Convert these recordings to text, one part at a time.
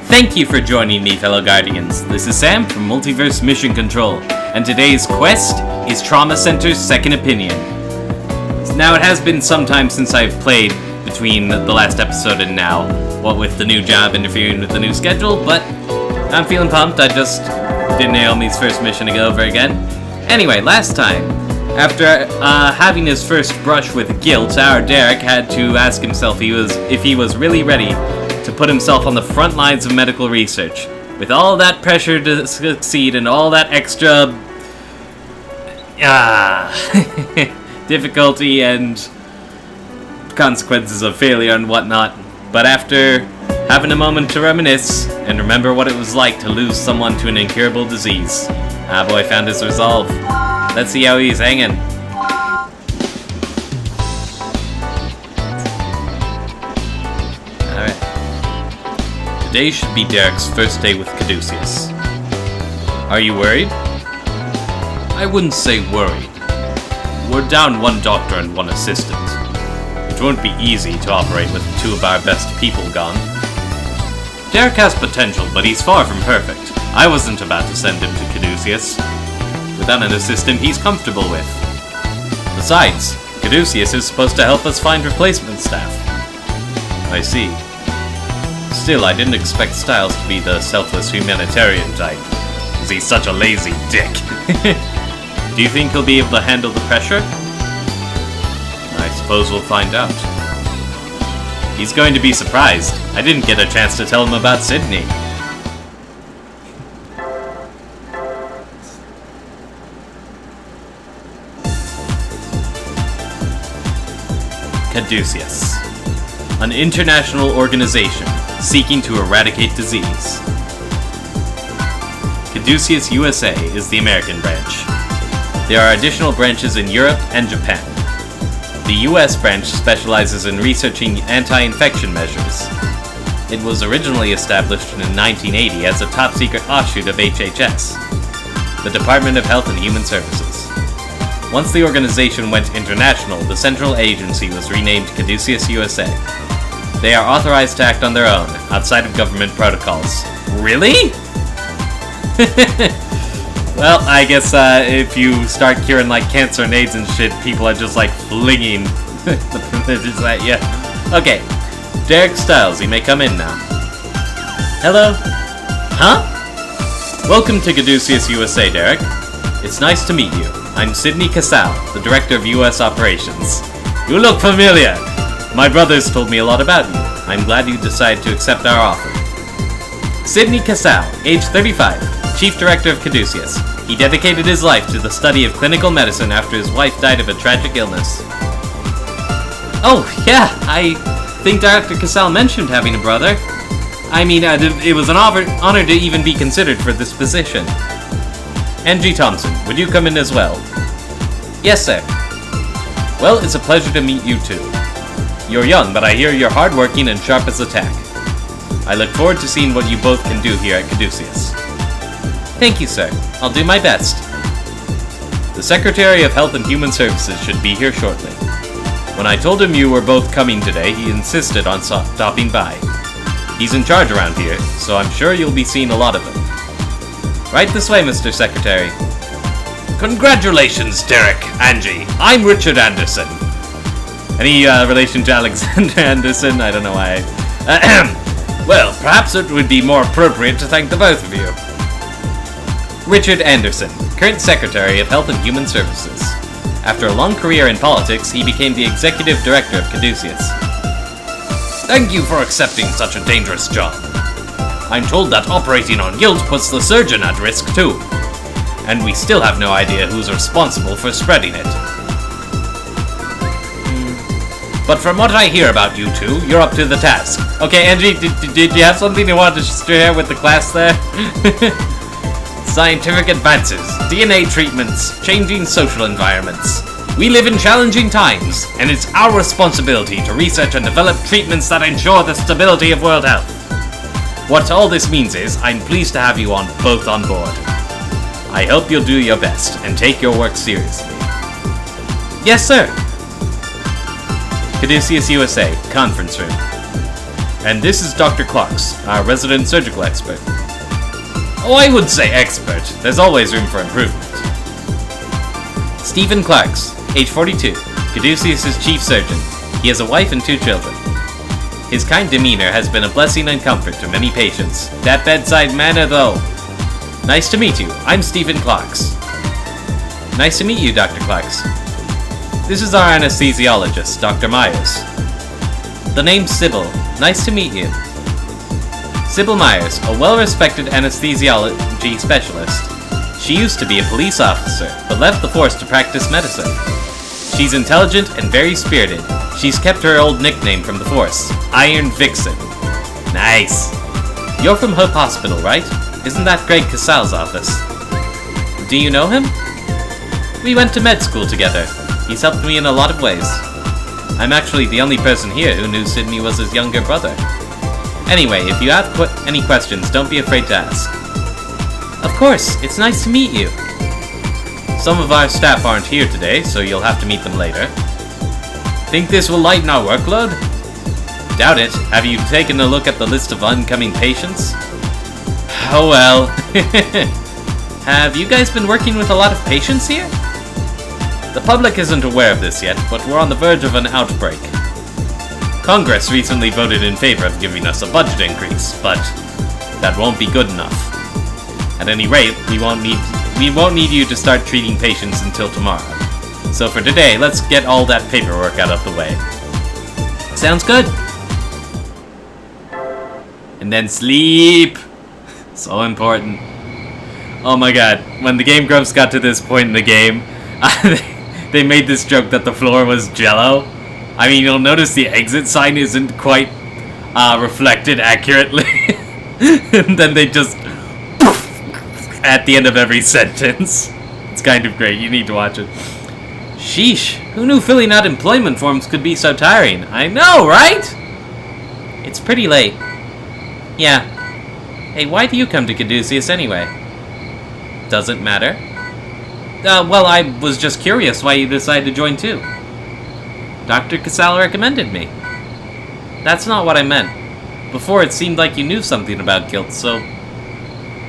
Thank you for joining me, fellow Guardians. This is Sam from Multiverse Mission Control, and today's quest is Trauma Center's Second Opinion. Now, it has been some time since I've played between the last episode and now, what with the new job interfering with the new schedule, but I'm feeling pumped. I just did Naomi's first mission to go over again. Anyway, last time, after having his first brush with guilt, our Derek had to ask himself if he was really ready to put himself on the front lines of medical research. With all that pressure to succeed and all that extra difficulty and consequences of failure and whatnot. But after having a moment to reminisce and remember what it was like to lose someone to an incurable disease, our boy found his resolve. Let's see how he's hanging. Today should be Derek's first day with Caduceus. Are you worried? I wouldn't say worried. We're down one doctor and one assistant. It won't be easy to operate with two of our best people gone. Derek has potential, but he's far from perfect. I wasn't about to send him to Caduceus without an assistant he's comfortable with. Besides, Caduceus is supposed to help us find replacement staff. I see. Still, I didn't expect Styles to be the selfless humanitarian type, as he's such a lazy dick. Do you think he'll be able to handle the pressure? I suppose we'll find out. He's going to be surprised. I didn't get a chance to tell him about Sydney. Caduceus, an international organization seeking to eradicate disease. Caduceus USA is the American branch. There are additional branches in Europe and Japan. The US branch specializes in researching anti-infection measures. It was originally established in 1980 as a top-secret offshoot of HHS, the Department of Health and Human Services. Once the organization went international, the central agency was renamed Caduceus USA. They are authorized to act on their own, outside of government protocols. Really? Well, I guess if you start curing like cancer and AIDS and shit, people are just like flinging the privileges at you. Okay, Derek Styles, you may come in now. Hello? Huh? Welcome to Caduceus USA, Derek. It's nice to meet you. I'm Sidney Casal, the Director of US Operations. You look familiar! My brothers told me a lot about you. I'm glad you decided to accept our offer. Sidney Casal, age 35, Chief Director of Caduceus. He dedicated his life to the study of clinical medicine after his wife died of a tragic illness. Oh, yeah, I think Dr. Casal mentioned having a brother. I mean, it was an honor to even be considered for this position. Angie Thompson, would you come in as well? Yes, sir. Well, it's a pleasure to meet you too. You're young, but I hear you're hardworking and sharp as a tack. I look forward to seeing what you both can do here at Caduceus. Thank you, sir. I'll do my best. The Secretary of Health and Human Services should be here shortly. When I told him you were both coming today, he insisted on stopping by. He's in charge around here, so I'm sure you'll be seeing a lot of him. Right this way, Mr. Secretary. Congratulations, Derek, Angie. I'm Richard Anderson. Any relation to Alexander Anderson? I don't know why. Well, perhaps it would be more appropriate to thank the both of you. Richard Anderson, current Secretary of Health and Human Services. After a long career in politics, he became the Executive Director of Caduceus. Thank you for accepting such a dangerous job. I'm told that operating on guilt puts the surgeon at risk too. And we still have no idea who's responsible for spreading it. But from what I hear about you two, you're up to the task. Okay, Angie, did you have something you wanted to share with the class there? Scientific advances, DNA treatments, changing social environments. We live in challenging times, and it's our responsibility to research and develop treatments that ensure the stability of world health. What all this means is, I'm pleased to have you both on board. I hope you'll do your best, and take your work seriously. Yes, sir. Caduceus USA, conference room. And this is Dr. Clarks, our resident surgical expert. Oh, I would say expert. There's always room for improvement. Stephen Clarks, age 42, Caduceus' chief surgeon. He has a wife and 2 children. His kind demeanor has been a blessing and comfort to many patients. That bedside manner, though. Nice to meet you. I'm Stephen Clarks. Nice to meet you, Dr. Clarks. This is our anesthesiologist, Dr. Myers. The name's Sybil. Nice to meet you. Sybil Myers, a well-respected anesthesiology specialist. She used to be a police officer, but left the force to practice medicine. She's intelligent and very spirited. She's kept her old nickname from the force, Iron Vixen. Nice. You're from Hope Hospital, right? Isn't that Greg Casal's office? Do you know him? We went to med school together. He's helped me in a lot of ways. I'm actually the only person here who knew Sydney was his younger brother. Anyway, if you have any questions, don't be afraid to ask. Of course, it's nice to meet you. Some of our staff aren't here today, so you'll have to meet them later. Think this will lighten our workload? Doubt it. Have you taken a look at the list of oncoming patients? Oh well. Have you guys been working with a lot of patients here? The public isn't aware of this yet, but we're on the verge of an outbreak. Congress recently voted in favor of giving us a budget increase, but that won't be good enough. At any rate, we won't need you to start treating patients until tomorrow. So for today, let's get all that paperwork out of the way. Sounds good. And then sleep. So important. Oh my god, when the Game Grumps got to this point in the game, they made this joke that the floor was jello. I mean, you'll notice the exit sign isn't quite reflected accurately. And then they just poof, at the end of every sentence. It's kind of great, you need to watch it. Sheesh, who knew filling out employment forms could be so tiring? I know, right? It's pretty late. Yeah. Hey, why do you come to Caduceus anyway? Doesn't matter. Well, I was just curious why you decided to join too. Dr. Casal recommended me. That's not what I meant. Before it seemed like you knew something about guilt, so...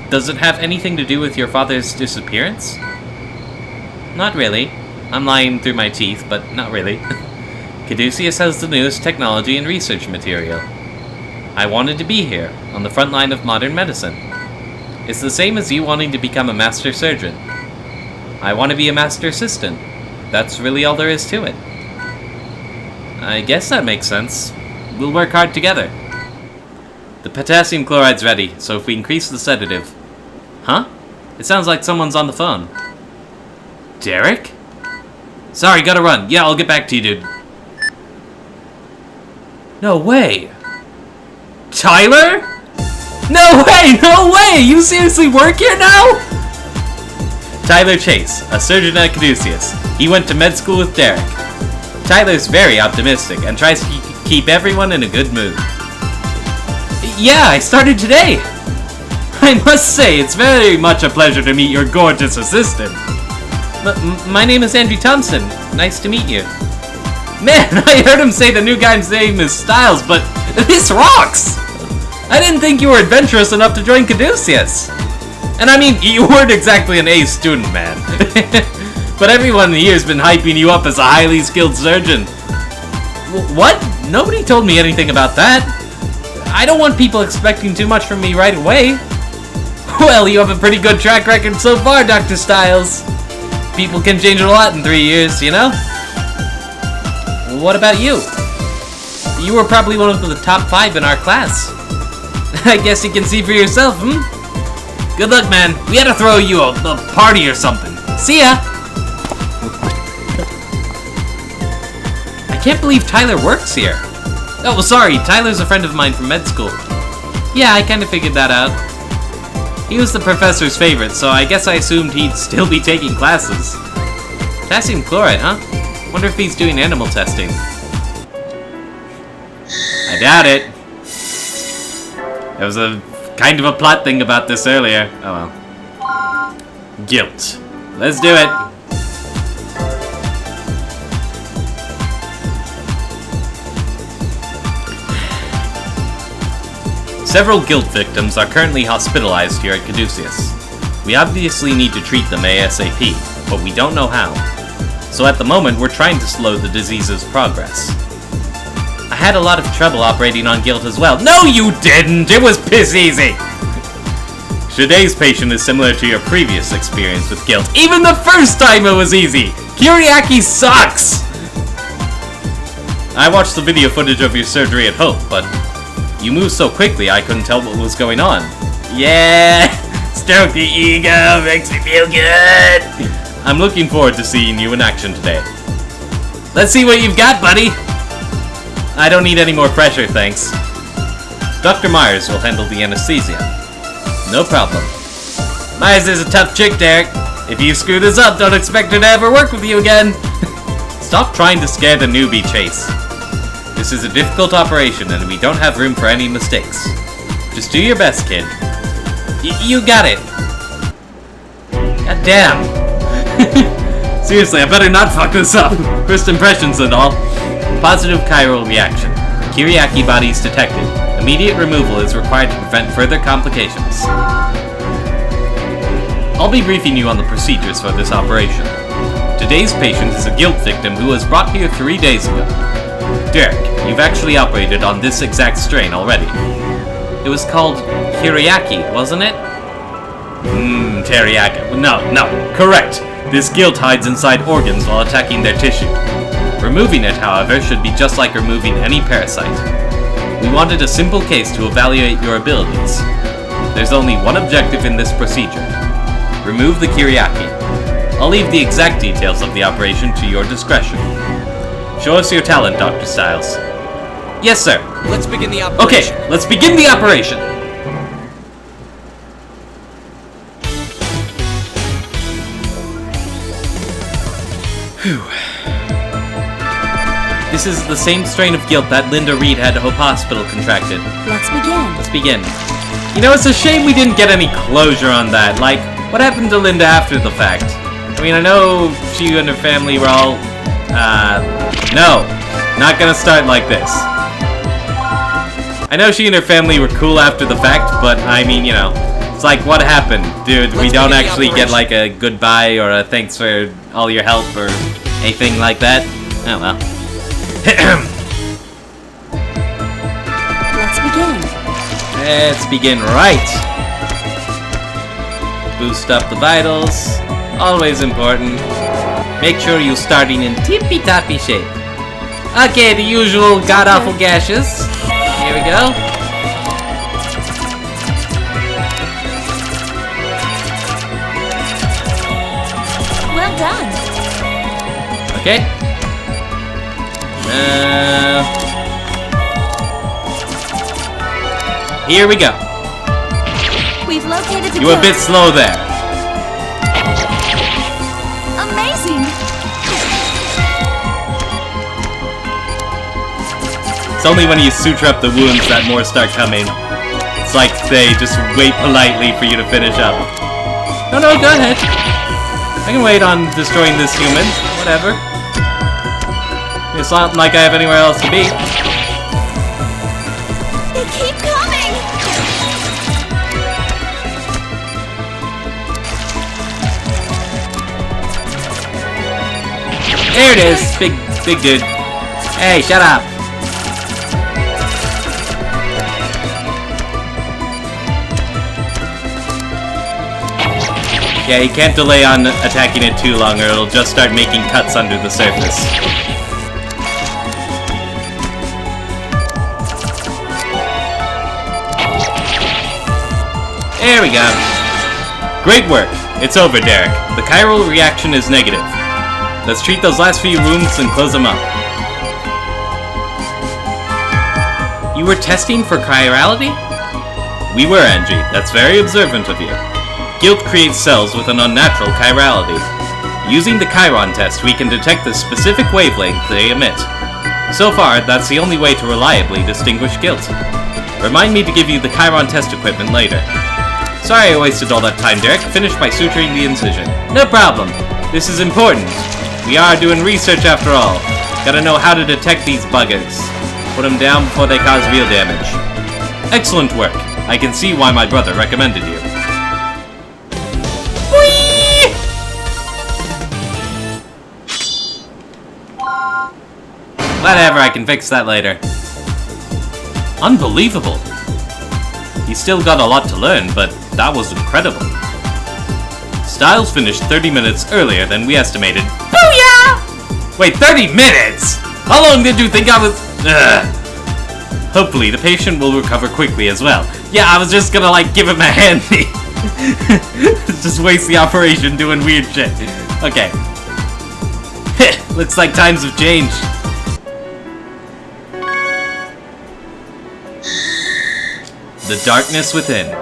Does it have anything to do with your father's disappearance? Not really. I'm lying through my teeth, but not really. Caduceus has the newest technology and research material. I wanted to be here, on the front line of modern medicine. It's the same as you wanting to become a master surgeon. I want to be a master assistant. That's really all there is to it. I guess that makes sense. We'll work hard together. The potassium chloride's ready, so if we increase the sedative... Huh? It sounds like someone's on the phone. Derek? Sorry, gotta run. Yeah, I'll get back to you, dude. No way! Tyler? No way! No way! You seriously work here now? Tyler Chase, a surgeon at Caduceus. He went to med school with Derek. Tyler's very optimistic and tries to keep everyone in a good mood. Yeah, I started today! I must say, it's very much a pleasure to meet your gorgeous assistant. My name is Angie Thompson. Nice to meet you. Man, I heard him say the new guy's name is Styles, but this rocks! I didn't think you were adventurous enough to join Caduceus. And I mean, you weren't exactly an A student, man. But everyone here's been hyping you up as a highly skilled surgeon. What? Nobody told me anything about that. I don't want people expecting too much from me right away. Well, you have a pretty good track record so far, Dr. Styles. People can change a lot in 3 years, you know? What about you? You were probably one of the top 5 in our class. I guess you can see for yourself, hmm? Good luck, man. We had to throw you a party or something. See ya! I can't believe Tyler works here. Oh, sorry, Tyler's a friend of mine from med school. Yeah, I kinda figured that out. He was the professor's favorite, so I guess I assumed he'd still be taking classes. Potassium chloride, huh? Wonder if he's doing animal testing. I doubt it. There was a kind of a plot thing about this earlier. Oh well. Guilt. Let's do it. Several guilt victims are currently hospitalized here at Caduceus. We obviously need to treat them ASAP, but we don't know how. So at the moment, we're trying to slow the disease's progress. I had a lot of trouble operating on guilt as well. No, you didn't! It was piss easy! Today's patient is similar to your previous experience with guilt. Even the first time it was easy! Kyriaki sucks! I watched the video footage of your surgery at Hope, but you moved so quickly I couldn't tell what was going on. Yeah! Stroke the ego, makes me feel good! I'm looking forward to seeing you in action today. Let's see what you've got, buddy! I don't need any more pressure, thanks. Dr. Myers will handle the anesthesia. No problem. Myers is a tough chick, Derek. If you screw this up, don't expect her to ever work with you again. Stop trying to scare the newbie, Chase. This is a difficult operation, and we don't have room for any mistakes. Just do your best, kid. You got it. God damn. Seriously, I better not fuck this up. First impressions and all. Positive chiral reaction. Kyriaki bodies detected. Immediate removal is required to prevent further complications. I'll be briefing you on the procedures for this operation. Today's patient is a guilt victim who was brought here 3 days ago. Derek, you've actually operated on this exact strain already. It was called Kyriaki, wasn't it? Teriyaki. No, correct. This guilt hides inside organs while attacking their tissue. Removing it, however, should be just like removing any parasite. We wanted a simple case to evaluate your abilities. There's only one objective in this procedure. Remove the Kyriaki. I'll leave the exact details of the operation to your discretion. Show us your talent, Dr. Styles. Yes, sir. Let's begin the operation. Okay, let's begin the operation. Phew. This is the same strain of guilt that Linda Reed had at Hope Hospital contracted. Let's begin. Let's begin. You know, it's a shame we didn't get any closure on that. Like, what happened to Linda after the fact? I mean, I know she and her family were all... no. Not gonna start like this. I know she and her family were cool after the fact, but I mean, you know, it's like, what happened? Dude, we don't actually get like a goodbye or a thanks for all your help or anything like that? Oh well. Let's begin. Let's begin right. Boost up the vitals. Always important. Make sure you're starting in tippy-toppy shape. Okay, the usual god-awful gashes. Here we go. Well done. Okay. Here we go. We've located the You were a guilt. bit slow there. Amazing. It's only when you suture up the wounds that more start coming. It's like they just wait politely for you to finish up. No, go ahead. I can wait on destroying this human. Whatever. It's not like I have anywhere else to be. They keep coming. There it is, big dude. Hey, shut up. Yeah, you can't delay on attacking it too long or it'll just start making cuts under the surface. There we go. Great work. It's over, Derek. The chiral reaction is negative. Let's treat those last few wounds and close them up. You were testing for chirality? We were, Angie. That's very observant of you. Guilt creates cells with an unnatural chirality. Using the Chiron test, we can detect the specific wavelength they emit. So far, that's the only way to reliably distinguish guilt. Remind me to give you the Chiron test equipment later. Sorry I wasted all that time, Derek. Finish by suturing the incision. No problem. This is important. We are doing research after all. Gotta know how to detect these buggers. Put them down before they cause real damage. Excellent work. I can see why my brother recommended you. Whee! Whatever, I can fix that later. Unbelievable. He's still got a lot to learn, but that was incredible. Styles finished 30 minutes earlier than we estimated. Booyah! Wait, 30 minutes? How long did you think I was... Ugh. Hopefully, the patient will recover quickly as well. Yeah, I was just gonna, like, give him a handy. Just waste the operation doing weird shit. Okay. Looks like times have changed. The darkness within.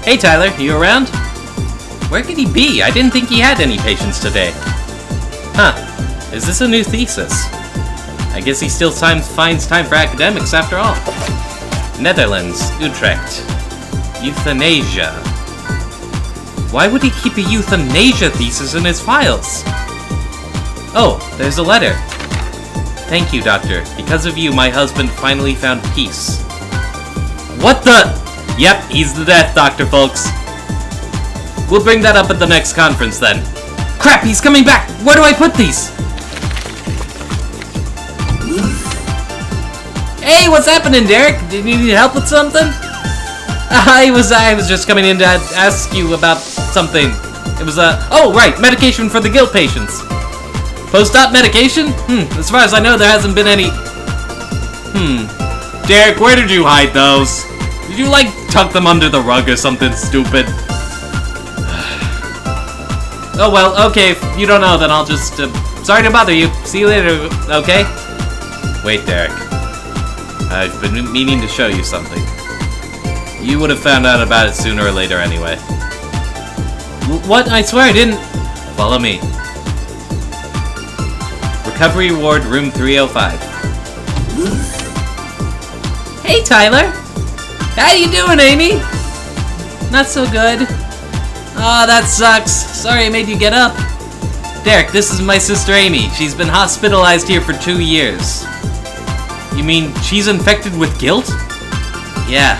Hey Tyler, you around? Where could he be? I didn't think he had any patients today. Huh, is this a new thesis? I guess he still finds time for academics after all. Netherlands, Utrecht. Euthanasia. Why would he keep a euthanasia thesis in his files? Oh, there's a letter. Thank you, Doctor. Because of you, my husband finally found peace. What the? Yep, he's the Death Doctor, folks. We'll bring that up at the next conference, then. Crap, he's coming back! Where do I put these? Hey, what's happening, Derek? Did you need help with something? I was just coming in to ask you about something. It was, oh, right, medication for the guilt patients. Post-op medication? As far as I know, there hasn't been any... Derek, where did you hide those? Did you, like, tuck them under the rug or something stupid? Oh, well, okay, if you don't know, then I'll just, sorry to bother you. See you later, okay? Wait, Derek. I've been meaning to show you something. You would have found out about it sooner or later anyway. What? I swear I didn't... Follow me. Recovery Ward, room 305. Hey, Tyler! How you doing, Amy? Not so good. Oh, that sucks. Sorry I made you get up. Derek, this is my sister Amy. She's been hospitalized here for 2 years. You mean she's infected with guilt? Yeah.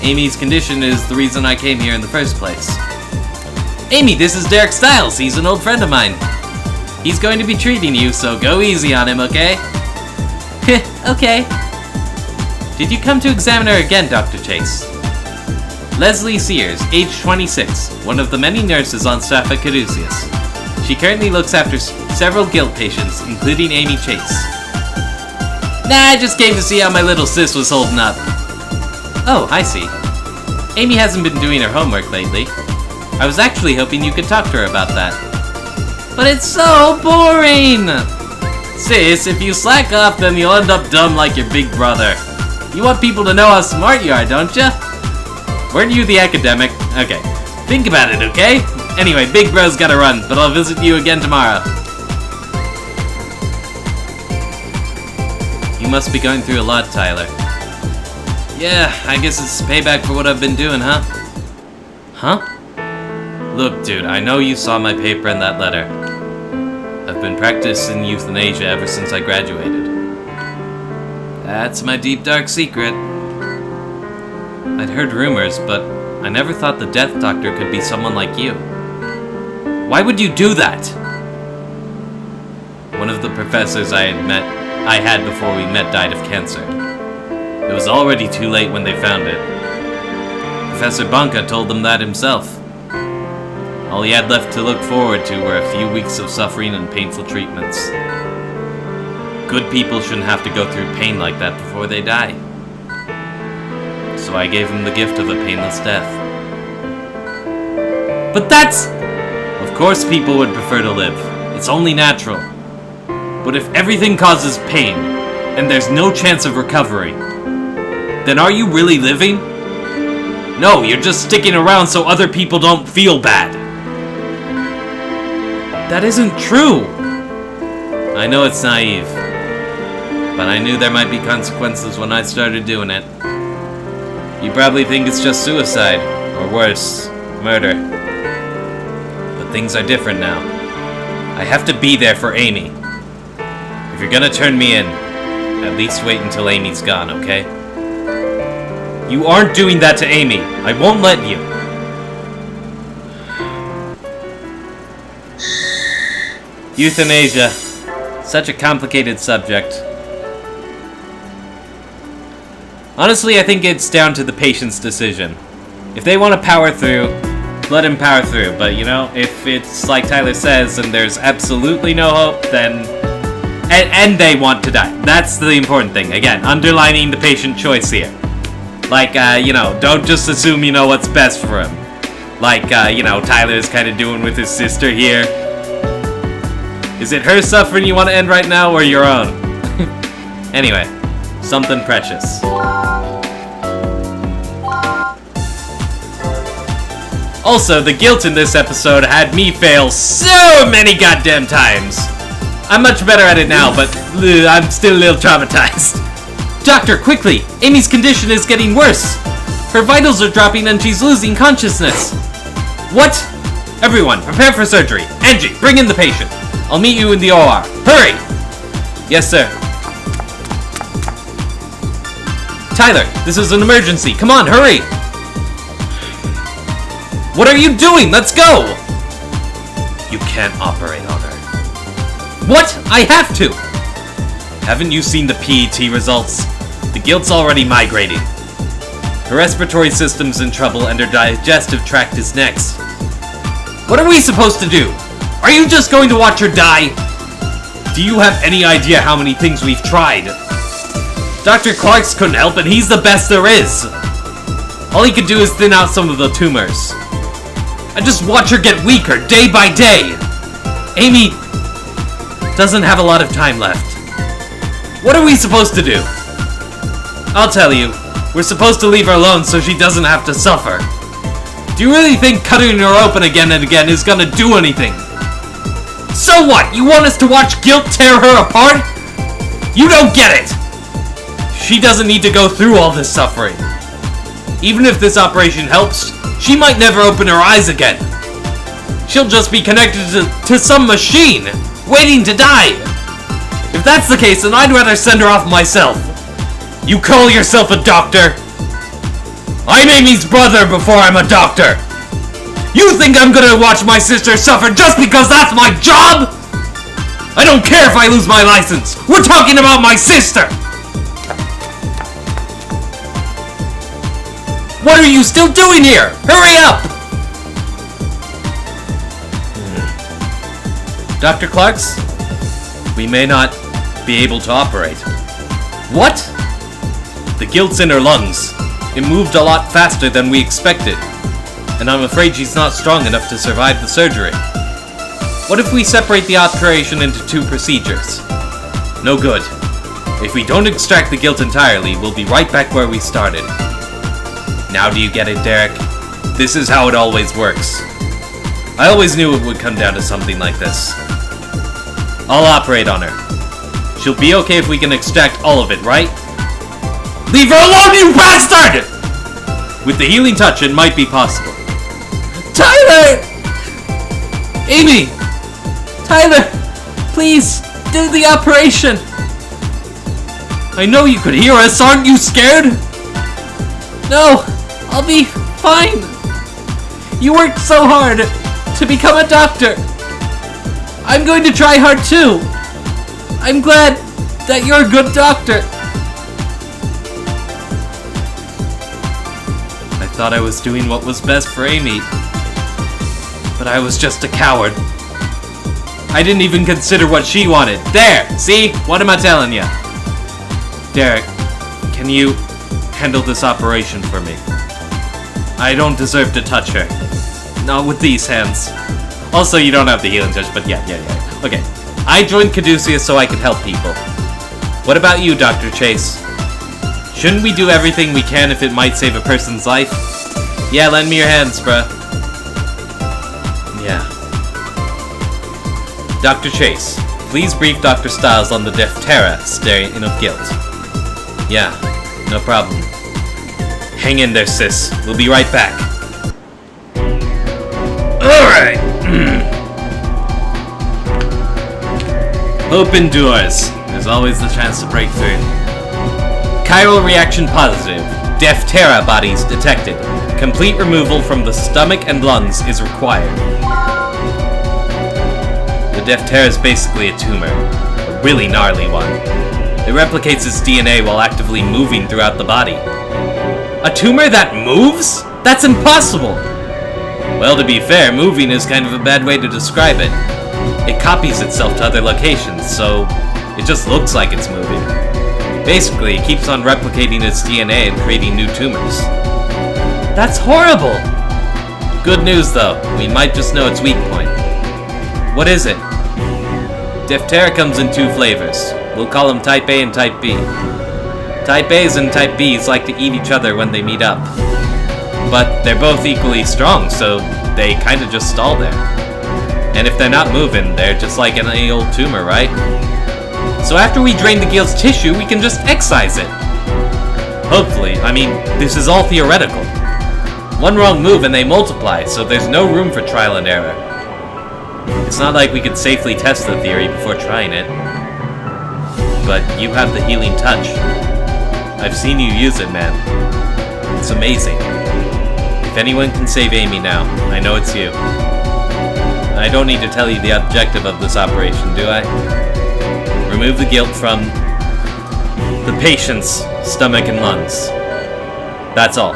Amy's condition is the reason I came here in the first place. Amy, this is Derek Styles. He's an old friend of mine. He's going to be treating you, so go easy on him, okay? Okay. Did you come to examine her again, Dr. Chase? Leslie Sears, age 26, one of the many nurses on staff at Caduceus. She currently looks after several guilt patients, including Amy Chase. Nah, I just came to see how my little sis was holding up. Oh, I see. Amy hasn't been doing her homework lately. I was actually hoping you could talk to her about that. But it's so boring! Sis, if you slack off, then you'll end up dumb like your big brother. You want people to know how smart you are, don't ya? Weren't you the academic? Okay. Think about it, okay? Anyway, big bro's gotta run, but I'll visit you again tomorrow. You must be going through a lot, Tyler. Yeah, I guess it's payback for what I've been doing, huh? Huh? Look, dude, I know you saw my paper and that letter. I've been practicing euthanasia ever since I graduated. That's my deep, dark secret. I'd heard rumors, but I never thought the Death Doctor could be someone like you. Why would you do that? One of the professors I had before we met died of cancer. It was already too late when they found it. Professor Banca told them that himself. All he had left to look forward to were a few weeks of suffering and painful treatments. Good people shouldn't have to go through pain like that before they die. So I gave him the gift of a painless death. But that's... Of course people would prefer to live. It's only natural. But if everything causes pain, and there's no chance of recovery, then are you really living? No, you're just sticking around so other people don't feel bad. That isn't true. I know it's naive, but I knew there might be consequences when I started doing it. You probably think it's just suicide, or worse, murder. But things are different now. I have to be there for Amy. If you're gonna turn me in, at least wait until Amy's gone, okay? You aren't doing that to Amy. I won't let you. Euthanasia. Such a complicated subject. Honestly, I think it's down to the patient's decision. If they want to power through, let him power through. But, you know, if it's like Tyler says and there's absolutely no hope, then... And they want to die. That's the important thing. Again, underlining the patient choice here. Like, you know, don't just assume you know what's best for him. Like, you know, Tyler's kind of doing with his sister here. Is it her suffering you want to end right now, or your own? Anyway, something precious. Also, the guilt in this episode had me fail so many goddamn times. I'm much better at it now, but I'm still a little traumatized. Doctor, quickly! Amy's condition is getting worse. Her vitals are dropping and she's losing consciousness. What? Everyone, prepare for surgery. Angie, bring in the patient. I'll meet you in the OR. Hurry! Yes, sir. Tyler, this is an emergency. Come on, hurry! What are you doing? Let's go! You can't operate on her. What? I have to! Haven't you seen the PET results? The guilt's already migrating. Her respiratory system's in trouble and her digestive tract is next. What are we supposed to do? Are you just going to watch her die? Do you have any idea how many things we've tried? Dr. Clark's couldn't help and he's the best there is. All he could do is thin out some of the tumors. I just watch her get weaker day by day. Amy doesn't have a lot of time left. What are we supposed to do? I'll tell you. We're supposed to leave her alone so she doesn't have to suffer. Do you really think cutting her open again and again is gonna do anything? So what? You want us to watch guilt tear her apart? You don't get it! She doesn't need to go through all this suffering. Even if this operation helps, she might never open her eyes again. She'll just be connected to some machine, waiting to die. If that's the case, then I'd rather send her off myself. You call yourself a doctor? I'm Amy's brother before I'm a doctor. You think I'm gonna watch my sister suffer just because that's my job? I don't care if I lose my license. We're talking about my sister. What are you still doing here? Hurry up! Dr. Clarks, we may not be able to operate. What? The guilt's in her lungs. It moved a lot faster than we expected. And I'm afraid she's not strong enough to survive the surgery. What if we separate the operation into 2 procedures? No good. If we don't extract the guilt entirely, we'll be right back where we started. Now do you get it, Derek? This is how it always works. I always knew it would come down to something like this. I'll operate on her. She'll be okay if we can extract all of it, right? Leave her alone, you bastard! With the healing touch, it might be possible. Tyler! Amy! Tyler! Please, do the operation! I know you could hear us, aren't you scared? No, I'll be fine. You worked so hard to become a doctor. I'm going to try hard too. I'm glad that you're a good doctor. I thought I was doing what was best for Amy, but I was just a coward. I didn't even consider what she wanted. There! See? What am I telling you? Derek, can you handle this operation for me? I don't deserve to touch her. Not with these hands. Also, you don't have the healing touch, but yeah. Okay. I joined Caduceus so I could help people. What about you, Dr. Chase? Shouldn't we do everything we can if it might save a person's life? Yeah, lend me your hands, bruh. Yeah. Dr. Chase, please brief Dr. Styles on the Deftera stain of guilt. Yeah, no problem. Hang in there, sis. We'll be right back. Alright. Hope endures. There's always the chance to break through. Chiral reaction positive. Deftera bodies detected. Complete removal from the stomach and lungs is required. The Deftera is basically a tumor. A really gnarly one. It replicates its DNA while actively moving throughout the body. A tumor that moves? That's impossible! Well, to be fair, moving is kind of a bad way to describe it. It copies itself to other locations, so it just looks like it's moving. Basically, it keeps on replicating its DNA and creating new tumors. That's horrible! Good news though, we might just know its weak point. What is it? Deftera comes in 2 flavors. We'll call them Type A and Type B. Type A's and Type B's like to eat each other when they meet up. But they're both equally strong, so they kinda just stall there. And if they're not moving, they're just like any old tumor, right? So after we drain the guild's tissue, we can just excise it. Hopefully. I mean, this is all theoretical. One wrong move and they multiply, so there's no room for trial and error. It's not like we could safely test the theory before trying it. But you have the healing touch. I've seen you use it, man. It's amazing. If anyone can save Amy now, I know it's you. I don't need to tell you the objective of this operation, do I? Remove the guilt from the patient's stomach and lungs. That's all.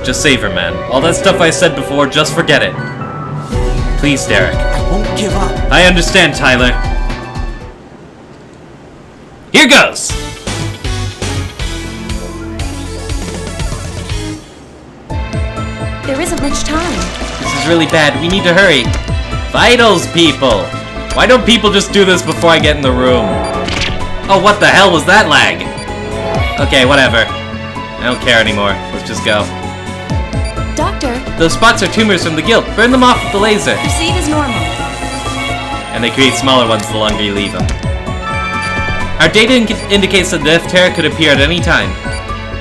Just save her, man. All that stuff I said before, just forget it. Please, Derek. I won't give up. I understand, Tyler. Here goes! There isn't much time. This is really bad. We need to hurry. Vitals, people! Why don't people just do this before I get in the room? Oh, what the hell was that lag? Okay, whatever. I don't care anymore. Let's just go. Doctor, Those spots are tumors from the guilt. Burn them off with the laser. proceed as normal. And they create smaller ones the longer you leave them. Our data indicates that the Deftera could appear at any time.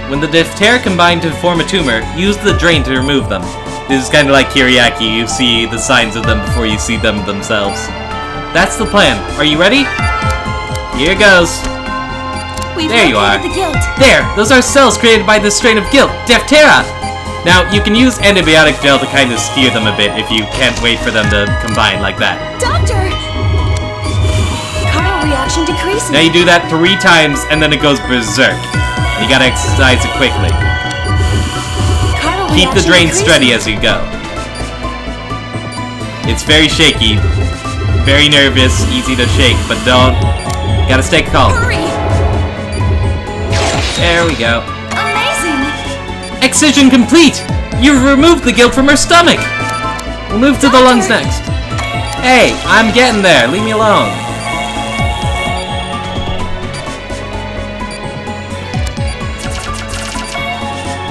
When the Deftera combine to form a tumor, use the drain to remove them. This is kind of like Kyriaki. You see the signs of them before you see them themselves. That's the plan. Are you ready? Here goes. We've There you located are. the guilt. There! Those are cells created by this strain of guilt, Deftera! Now, you can use antibiotic gel to kind of steer them a bit if you can't wait for them to combine like that. Doctor! Chiral reaction decreasing. Now you do that 3 times and then it goes berserk. You gotta exercise it quickly. Chiral Keep the reaction drain decreasing. steady as you go. It's very shaky, very nervous, easy to shake, but don't. Gotta stay calm. Hurry! There we go. Amazing! Excision complete! You've removed the guilt from her stomach! We'll move to the lungs next. Hey, I'm getting there. Leave me alone.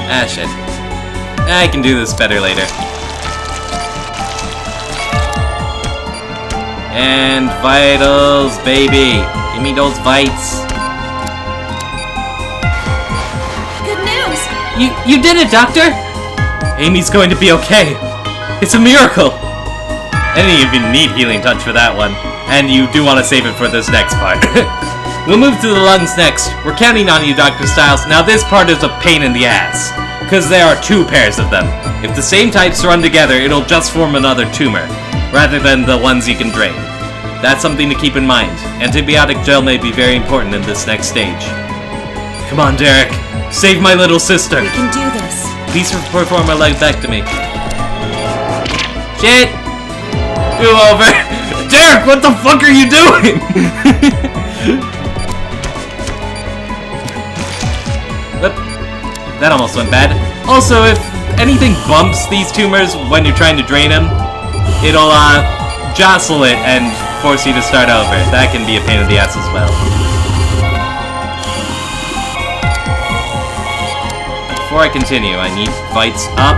Ah, shit. I can do this better later. And vitals, baby. Give me those vites. Good news! You did it, Doctor! Amy's going to be okay. It's a miracle. I didn't even need healing touch for that one. And you do want to save it for this next part. We'll move to the lungs next. We're counting on you, Dr. Styles. Now this part is a pain in the ass. Because there are 2 pairs of them. If the same types run together, it'll just form another tumor, rather than the ones you can drain. That's something to keep in mind. Antibiotic gel may be very important in this next stage. Come on, Derek. Save my little sister. We can do this. Please perform a lumpectomy. Shit! Do over. Derek, what the fuck are you doing? Whoop. That almost went bad. Also, if anything bumps these tumors when you're trying to drain them, it'll jostle it and force you to start over. That can be a pain in the ass as well. Before I continue, I need fights up,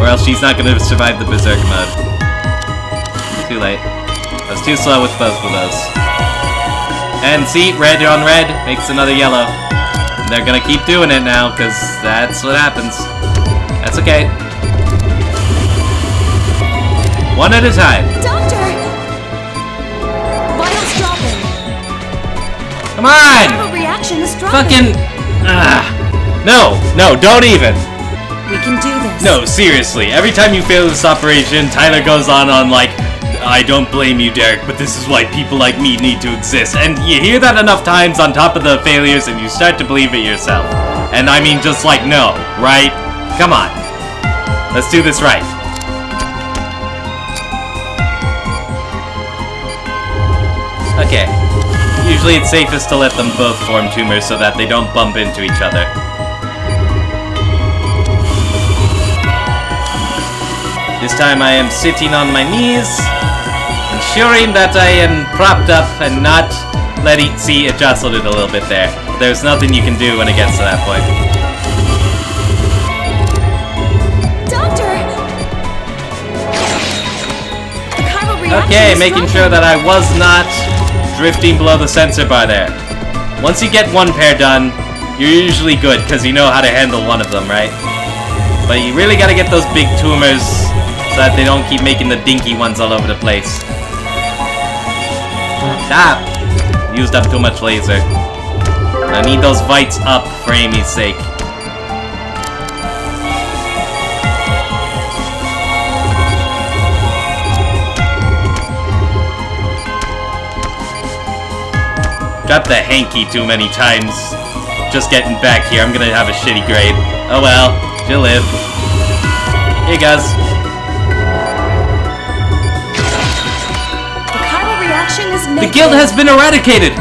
or else she's not going to survive the berserk mode. Too late. I was too slow with both of those. And see, red on red makes another yellow. they're gonna keep doing it now, because that's what happens. That's okay. One at a time. Doctor! Vitals dropping. Come on! Viral reaction is dropping. Fucking... No, don't even. We can do this. No, seriously. Every time you fail this operation, Tyler goes on like, I don't blame you, Derek, but this is why people like me need to exist. And you hear that enough times on top of the failures and you start to believe it yourself. And I mean just like, no, right? Come on. Let's do this right. Okay. Usually it's safest to let them both form tumors so that they don't bump into each other. This time I am sitting on my knees, ensuring that I am propped up and not letting... See, it jostled it a little bit there. There's nothing you can do when it gets to that point. Doctor! The chiral reaction Okay, is making dropping. sure that I was not drifting below the sensor bar there. Once you get one pair done, you're usually good, because you know how to handle one of them, right? But you really gotta get those big tumors so that they don't keep making the dinky ones all over the place. Stop! Used up too much laser. I need those vites up for Amy's sake. Got the hanky too many times. Just getting back here, I'm gonna have a shitty grade. Oh well, she'll live. Here you guys. The chiral reaction is The negative. guild has been eradicated!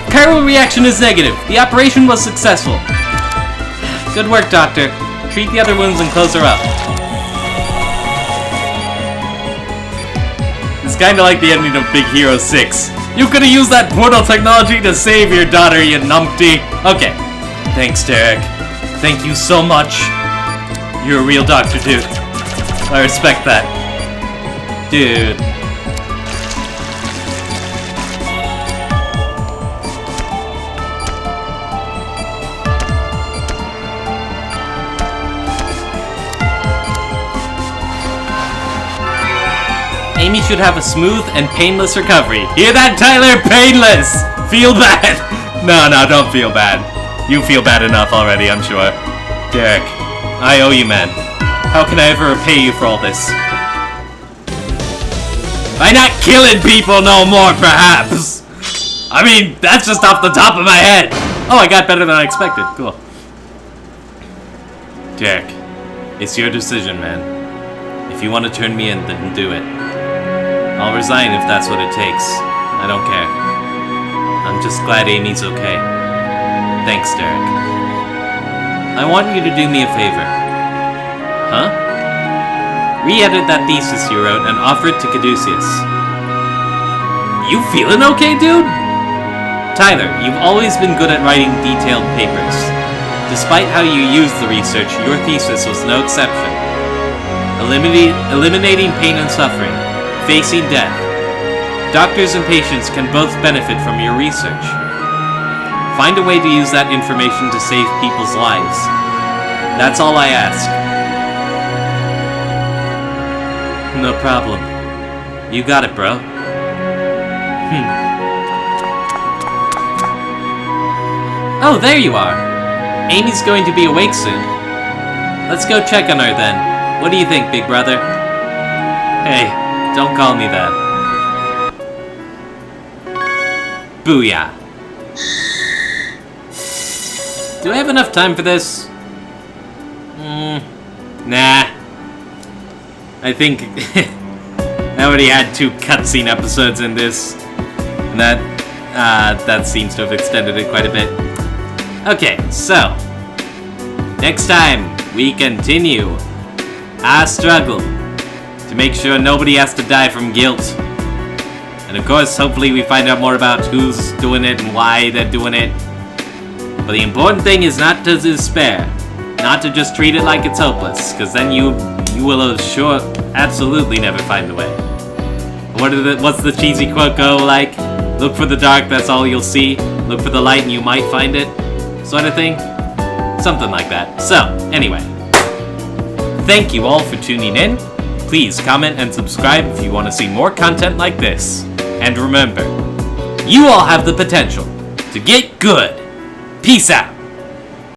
Chiral reaction is negative. The operation was successful. Good work, Doctor. Treat the other wounds and close her up. It's kinda like the ending of Big Hero 6. You could've used that portal technology to save your daughter, you numpty. Okay. Thanks, Derek. Thank you so much. You're a real doctor, dude. I respect that. Dude. Amy should have a smooth and painless recovery. Hear that, Tyler? Painless! Feel bad! No, don't feel bad. You feel bad enough already, I'm sure. Derek, I owe you, man. How can I ever repay you for all this? By not killing people no more, perhaps! I mean, that's just off the top of my head! Oh, I got better than I expected. Cool. Derek, it's your decision, man. If you want to turn me in, then do it. I'll resign if that's what it takes. I don't care. I'm just glad Amy's okay. Thanks, Derek. I want you to do me a favor. Huh? Re-edit that thesis you wrote and offer it to Caduceus. You feeling okay, dude? Tyler, you've always been good at writing detailed papers. Despite how you used the research, your thesis was no exception. Eliminating pain and suffering. Facing death. Doctors and patients can both benefit from your research. Find a way to use that information to save people's lives. That's all I ask. No problem. You got it, bro. Oh, there you are. Amy's going to be awake soon. Let's go check on her then. What do you think, big brother? Hey. Don't call me that. Booyah. Do I have enough time for this? Nah. I think I already had 2 cutscene episodes in this. And that seems to have extended it quite a bit. Okay, so next time we continue our struggle to make sure nobody has to die from guilt. And of course, hopefully we find out more about who's doing it and why they're doing it. But the important thing is not to despair. Not to just treat it like it's hopeless, because then you will absolutely never find a way. What's the cheesy quote go like? Look for the dark, that's all you'll see. Look for the light and you might find it. sort of thing. Something like that. So, anyway. Thank you all for tuning in. Please comment and subscribe if you want to see more content like this. And remember, you all have the potential to get good. Peace out.